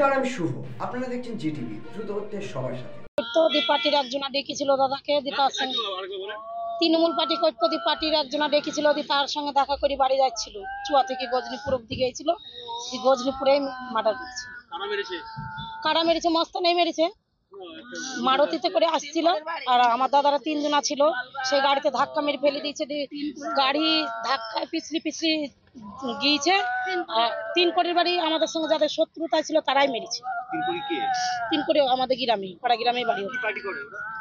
নমস্কার, আমি শুভ। আপনারা দেখছেন জিটিভি, দ্রুত হচ্ছে সবার সাথে। ঐক্যদীপ পার্টির একজনা ডেকেছিল দাদাকে, তার সঙ্গে তৃণমূল পার্টি ঐক্যদীপ পার্টির একজনা ডেকেছিল, তার সঙ্গে দেখা করে বাড়ি যাচ্ছিল। চুয়া থেকে গজনীপুর অব্দি গিয়েছিল, গজনীপুরে মার্ডার করেছে। কারা মেরেছে? মস্তানাই মেরেছে। মারুতিতে করে আসছিল, আর আমার দাদারা তিনজনা ছিল। সেই গাড়িতে ধাক্কা মেরে ফেলে দিয়েছে, গাড়ি ধাক্কায় পিছলি গিয়েছে। 3 কোটির বাড়ি আমাদের সঙ্গে যাদের শত্রুতা ছিল তারাই মেরেছে। 3 কোটি আমাদের গ্রামে, পাড়া গ্রামেই বাড়ি।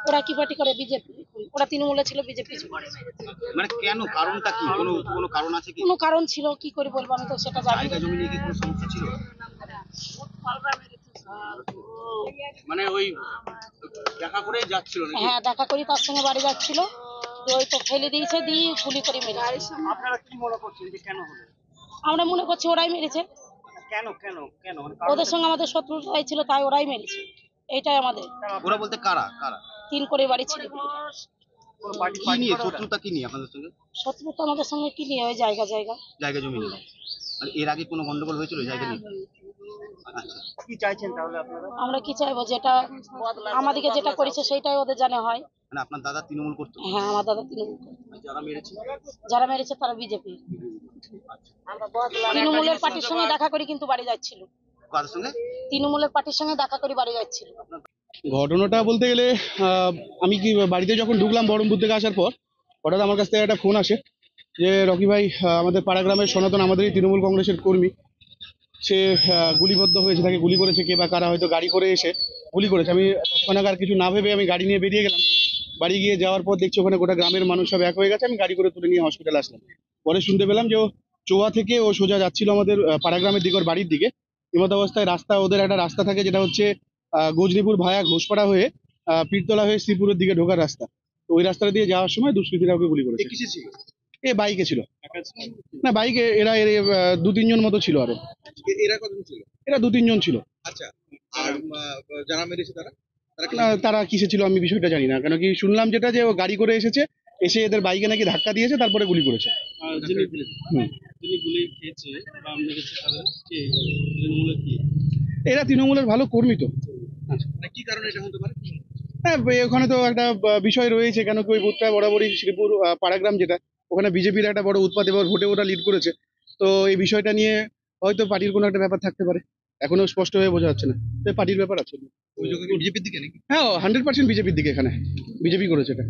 ওরা কি পার্টি করে? বিজেপি। ওরা তৃণমূলে ছিল, বিজেপি ছিল। মানে কেন, কারণটা কি? কোনো কারণ আছে কি? কোনো কারণ ছিল, কি করে বলবো, আমি তো সেটা জানি। জায়গা জমি নিয়ে কি কোনো সমস্যা ছিল? মানে ওই দেখা করে যাচ্ছিল নাকি? হ্যাঁ, দেখা করি তার সঙ্গে বাড়ি যাচ্ছিল, ওই তো ফেলে দিয়েছে, দিয়ে গুলি করে মেরেছে। আপনারা কি মনে করছেন যে কেন হলো? আমরা মনে করছি ওরাই মেরেছে। কেন কেন কেন? ওদের সঙ্গে আমাদের শত্রুতাই ছিল, তাই ওরাই মেরেছে। এইটাই আমাদের। ওরা বলতে কারা কারা? 3 কোটি বাড়ি ছিল। কি নিয়ে শত্রুতা, কি নিয়ে আপনাদের সঙ্গে শত্রুতা? আমাদের সঙ্গে কি নিয়ে? ওই জায়গা জমি নিয়ে। আর এর আগে কোনো গন্ডগোল হয়েছিল জায়গা নিয়ে? আচ্ছা, কি চাইছেন তাহলে আপনারা? আমরা কি চাইবো, যেটা আমাদেরকে যেটা করেছে সেটাই ওদের জানা হয়। মানে আপনার দাদা তৃণমূল করতো? হ্যাঁ, আমার দাদা তৃণমূল করতো। যারা মেরেছে তারা বিজেপি। তৃণমূলের পার্টির সঙ্গে দেখা করে কিন্তু বাড়ি যাচ্ছিল। কার সঙ্গে? তৃণমূলের পার্টির সঙ্গে দেখা করে বাড়ি যাচ্ছিল। ঘটনাটা বলতে গেলে আমি কি বাড়িতে যখন ঢুকলাম বহরমপুর থেকে আসার পর, হঠাৎ আমার কাছ থেকে একটা ফোন আসে যে রকি ভাই, আমাদের পাড়া গ্রামের সনাতন আমাদেরই তৃণমূল কংগ্রেসের কর্মী, সে গুলিবদ্ধ হয়েছে, তাকে গুলি করেছে কে বা কারা, হয়তো গাড়ি করে এসে গুলি করেছে। আমি তৎক্ষণাৎ আর কিছু না ভেবে আমি গাড়ি নিয়ে বেরিয়ে গেলাম। বাড়ি গিয়ে যাওয়ার পর দেখছি ওখানে গোটা গ্রামের মানুষ সব এক হয়ে গেছে। আমি গাড়ি করে তুলে নিয়ে হসপিটালে আসলাম। পরে শুনতে পেলাম যে ও চোয়া থেকে ও সোজা যাচ্ছিল আমাদের পাড়া গ্রামের দিকে, ওর বাড়ির দিকে। এমত অবস্থায় রাস্তা, ওদের একটা রাস্তা থাকে যেটা হচ্ছে গজনীপুর ভায়া ঘোষপাড়া হয়ে পীরতলা হয়ে শ্রীপুরের দিকে ঢোকার রাস্তা। তো ওই রাস্তাটা দিয়ে যাওয়ার সময় দুষ্কৃতীরা ওকে গুলি করেছে। কিসে ছিল? এ বাইকে ছিল না, বাইকে এরা 2-3 জন মতো ছিল। আরো এরা কতজন ছিল? এরা 2-3 জন ছিল। আচ্ছা, আর যারা মেরেছে তারা তারা কিসে ছিল আমি বিষয়টা জানি না, কেন কি শুনলাম যেটা যে ও গাড়ি করে এসেছে, এসে এদের বাইকে নাকি ধাক্কা দিয়েছে, তারপরে গুলি করেছে। এরা তৃণমূলের ভালো কর্মী তো। কি কারণে এটা হতে পারে? হ্যাঁ, ওখানে তো একটা বিষয় রয়েছে, কেন কি ওই বুথটা বরাবরই শ্রীপুর পাড়াগ্রাম যেটা, ওখানে বিজেপির একটা বড় উৎপাত, এবার ভোটে ওরা লিড করেছে। তো এই বিষয়টা নিয়ে হয়তো পার্টির কোনো একটা ব্যাপার থাকতে পারে, এখনো স্পষ্ট হয়ে বোঝা যাচ্ছে না। তো পার্টির ব্যাপার আছে। বিজেপির দিকে নাকি? হ্যাঁ, 100% বিজেপির দিকে, এখানে বিজেপি করেছে এটা।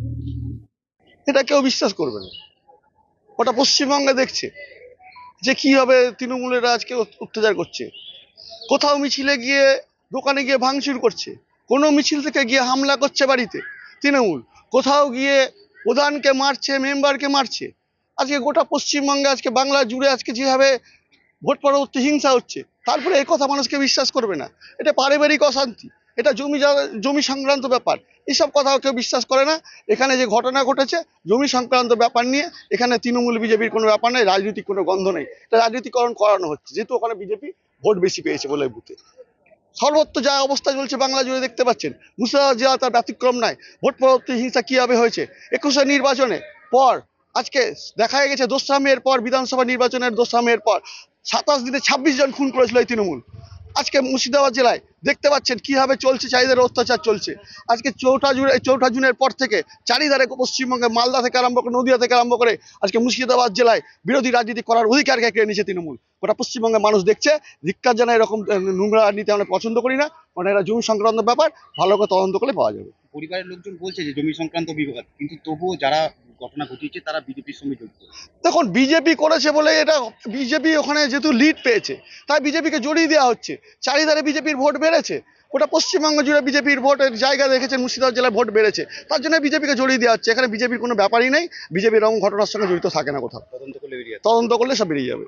এটা কেউ বিশ্বাস করবে না। ওটা পশ্চিমবঙ্গে দেখছে যে কিভাবে তৃণমূলেরা আজকে অত্যাচার করছে। কোথাও মিছিলে গিয়ে, দোকানে গিয়ে ভাঙচুর করছে, কোনো মিছিল থেকে গিয়ে হামলা করছে বাড়িতে তৃণমূল, কোথাও গিয়ে প্রধানকে মারছে, মেম্বারকে মারছে। আজকে গোটা পশ্চিমবঙ্গে, আজকে বাংলা জুড়ে আজকে যেভাবে ভোট পরবর্তী হিংসা হচ্ছে, তারপরে এই কথা মানুষকে বিশ্বাস করবে না। এটা পারিবারিক অশান্তি, এটা জমি সংক্রান্ত ব্যাপার, এইসব কথাও কেউ বিশ্বাস করে না। এখানে যে ঘটনা ঘটেছে জমি সংক্রান্ত ব্যাপার নিয়ে, এখানে তৃণমূল বিজেপির কোনো ব্যাপার নেই, রাজনৈতিক কোনো গন্ধ নেই। এটা রাজনীতিকরণ করানো হচ্ছে, যেহেতু ওখানে বিজেপি ভোট বেশি পেয়েছে বলে বুথে। সর্বত্র যা অবস্থা চলছে বাংলা জুড়ে দেখতে পাচ্ছেন, মুর্শিদাবাদ জেলা তার ব্যতিক্রম নাই। ভোট পরবর্তী হিংসা কীভাবে হয়েছে 21 নির্বাচনে পর, আজকে দেখা গেছে 2রা মের পর, বিধানসভা নির্বাচনের 2রা মের পর 27 দিনে 26 জন খুন করেছিল এই তৃণমূল। আজকে মুর্শিদাবাদ জেলায় দেখতে পাচ্ছেন কিভাবে চলছে, চাহিদার অত্যাচার চলছে। আজকে 4ঠা জুনের পর থেকে চারিধারে পশ্চিমবঙ্গে, মালদা থেকে আরম্ভ করে, নদিয়া থেকে আরম্ভ করে, আজকে মুর্শিদাবাদ জেলায় বিরোধী রাজনীতি করার অধিকারকে কেড়ে নিয়েছে তৃণমূল। গোটা পশ্চিমবঙ্গের মানুষ দেখছে। ধিক্কার জানায়, এরকম নোংরা রাজনীতি আমরা পছন্দ করি না। মানে এরা জমি সংক্রান্ত ব্যাপার, ভালো করে তদন্ত করলে পাওয়া যাবে। পরিবারের লোকজন বলছে যে জমি সংক্রান্ত বিবাদ, কিন্তু তবুও যারা ঘটনা ঘটিয়েছে তারা বিজেপির সঙ্গে যুক্ত। দেখুন, বিজেপি করেছে বলে, এটা বিজেপি ওখানে যেহেতু লিড পেয়েছে তাই বিজেপিকে জড়িয়ে দেওয়া হচ্ছে। চারিধারে বিজেপির ভোট বেড়েছে, ওটা পশ্চিমবঙ্গ জুড়ে বিজেপির ভোটের জায়গা দেখেছেন, মুর্শিদাবাদ জেলায় ভোট বেড়েছে, তার জন্য বিজেপিকে জড়িয়ে দেওয়া হচ্ছে। এখানে বিজেপির কোনো ব্যাপারই নেই, বিজেপি এরকম ঘটনার সঙ্গে জড়িত থাকে না কোথাও। তদন্ত করলে সব বেরিয়ে যাবে।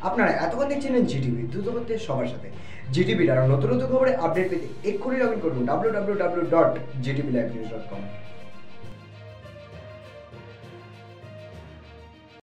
আপনারা এতক্ষণ দেখছিলেন জিটিভি, দ্রুত হচ্ছে সবার সাথে। জিটিভির আরো নতুন নতুন খবরে আপডেট পেতে এক্ষুনি লগ ইন করুন www.gtblivenews.com।